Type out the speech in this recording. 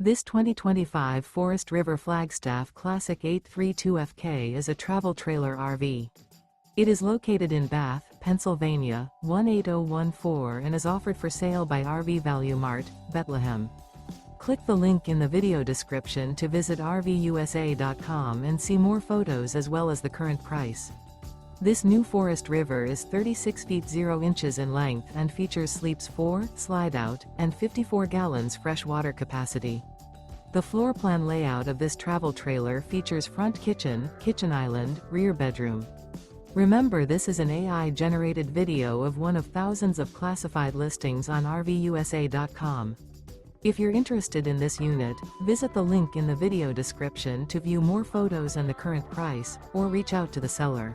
This 2025 Forest River Flagstaff Classic 832FK is a travel trailer RV. It is located in Bath, Pennsylvania, 18014 and is offered for sale by RV Value Mart, Behtlehem. Click the link in the video description to visit RVUSA.com and see more photos as well as the current price. This new Forest River is 36 feet 0 inches in length and features sleeps 4, Slideout, and 54 gallons fresh water capacity. The floor plan layout of this travel trailer features front kitchen, kitchen island, rear bedroom. Remember, this is an AI-generated video of one of thousands of classified listings on RVUSA.com. If you're interested in this unit, visit the link in the video description to view more photos and the current price, or reach out to the seller.